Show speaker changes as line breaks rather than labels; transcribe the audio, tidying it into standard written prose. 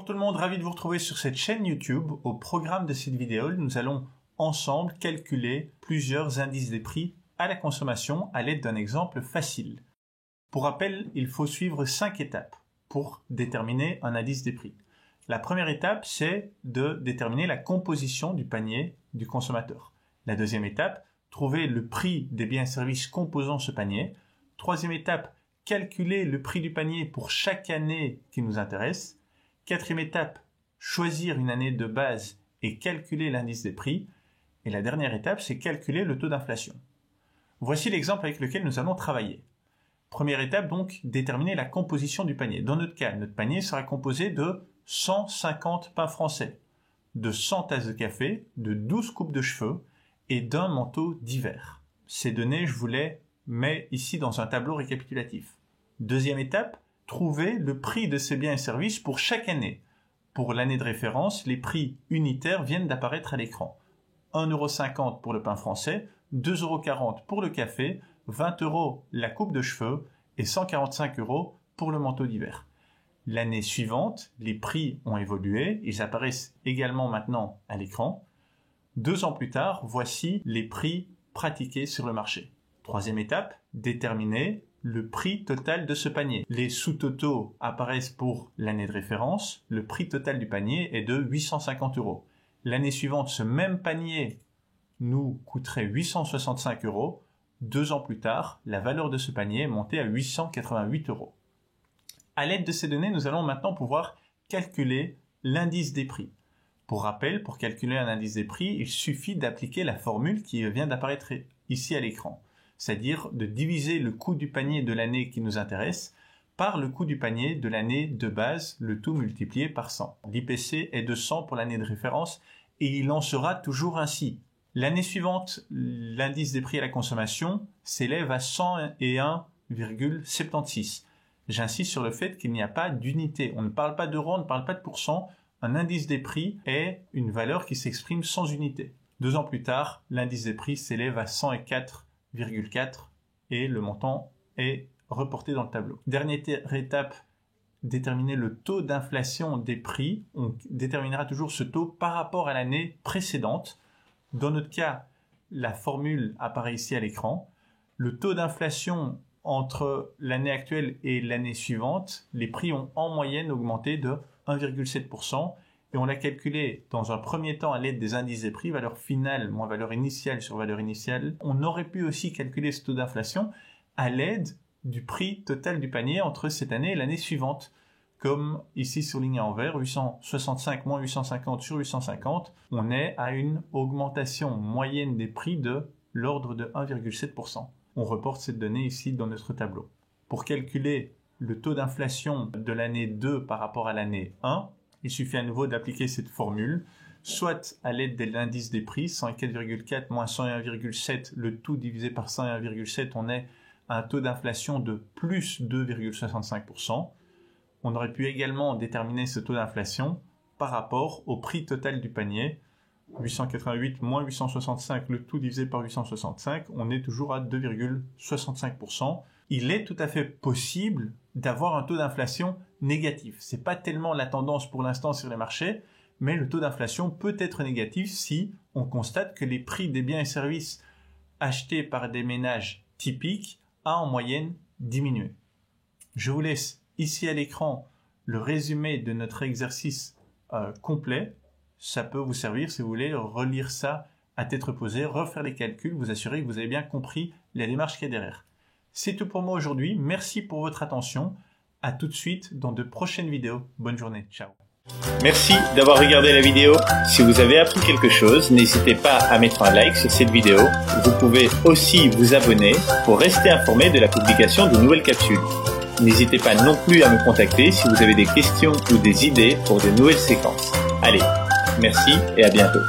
tout le monde, ravi de vous retrouver sur cette chaîne YouTube. Au programme de cette vidéo, nous allons ensemble calculer plusieurs indices des prix à la consommation à l'aide d'un exemple facile. Pour rappel, il faut suivre 5 étapes pour déterminer un indice des prix. La première étape, c'est de déterminer la composition du panier du consommateur. La deuxième étape, trouver le prix des biens et services composant ce panier. Troisième étape, calculer le prix du panier pour chaque année qui nous intéresse. Quatrième étape, choisir une année de base et calculer l'indice des prix. Et la dernière étape, c'est calculer le taux d'inflation. Voici l'exemple avec lequel nous allons travailler. Première étape, donc, déterminer la composition du panier. Dans notre cas, notre panier sera composé de 150 pains français, de 100 tasses de café, de 12 coupes de cheveux et d'un manteau d'hiver. Ces données, je vous les mets ici dans un tableau récapitulatif. Deuxième étape, trouver le prix de ces biens et services pour chaque année. Pour l'année de référence, les prix unitaires viennent d'apparaître à l'écran. 1,50 € pour le pain français, 2,40 € pour le café, 20 € la coupe de cheveux et 145 € pour le manteau d'hiver. L'année suivante, les prix ont évolué, ils apparaissent également maintenant à l'écran. 2 ans plus tard, voici les prix pratiqués sur le marché. Troisième étape, déterminer le prix total de ce panier. Les sous-totaux apparaissent pour l'année de référence. Le prix total du panier est de 850 €. L'année suivante, ce même panier nous coûterait 865 €. 2 ans plus tard, la valeur de ce panier est montée à 888 €. À l'aide de ces données, nous allons maintenant pouvoir calculer l'indice des prix. Pour rappel, pour calculer un indice des prix, il suffit d'appliquer la formule qui vient d'apparaître ici à l'écran. C'est-à-dire de diviser le coût du panier de l'année qui nous intéresse par le coût du panier de l'année de base, le tout multiplié par 100. L'IPC est de 100 pour l'année de référence et il en sera toujours ainsi. L'année suivante, l'indice des prix à la consommation s'élève à 101,76. J'insiste sur le fait qu'il n'y a pas d'unité. On ne parle pas d'euros, on ne parle pas de pourcent. Un indice des prix est une valeur qui s'exprime sans unité. 2 ans plus tard, l'indice des prix s'élève à 104,4 et le montant est reporté dans le tableau. Dernière étape, déterminer le taux d'inflation des prix. On déterminera toujours ce taux par rapport à l'année précédente. Dans notre cas, la formule apparaît ici à l'écran. Le taux d'inflation entre l'année actuelle et l'année suivante, les prix ont en moyenne augmenté de 1,7% et on l'a calculé dans un premier temps à l'aide des indices des prix, valeur finale moins valeur initiale sur valeur initiale. On aurait pu aussi calculer ce taux d'inflation à l'aide du prix total du panier entre cette année et l'année suivante. Comme ici surligné en vert, 865 moins 850 sur 850, on est à une augmentation moyenne des prix de l'ordre de 1,7%. On reporte cette donnée ici dans notre tableau. Pour calculer le taux d'inflation de l'année 2 par rapport à l'année 1, il suffit à nouveau d'appliquer cette formule, soit à l'aide de l'indice des prix, 104,4 moins 101,7, le tout divisé par 101,7, on est à un taux d'inflation de plus 2,65%. On aurait pu également déterminer ce taux d'inflation par rapport au prix total du panier, 888 moins 865, le tout divisé par 865, on est toujours à 2,65%. Il est tout à fait possible d'avoir un taux d'inflation négatif. C'est pas tellement la tendance pour l'instant sur les marchés, mais le taux d'inflation peut être négatif si on constate que les prix des biens et services achetés par des ménages typiques a en moyenne diminué. Je vous laisse ici à l'écran le résumé de notre exercice complet. Ça peut vous servir si vous voulez relire ça à tête reposée, refaire les calculs, vous assurer que vous avez bien compris la démarche qu'il y a derrière. C'est tout pour moi aujourd'hui. Merci pour votre attention. À tout de suite dans de prochaines vidéos. Bonne journée. Ciao.
Merci d'avoir regardé la vidéo. Si vous avez appris quelque chose, n'hésitez pas à mettre un like sur cette vidéo. Vous pouvez aussi vous abonner pour rester informé de la publication de nouvelles capsules. N'hésitez pas non plus à me contacter si vous avez des questions ou des idées pour de nouvelles séquences. Allez, merci et à bientôt.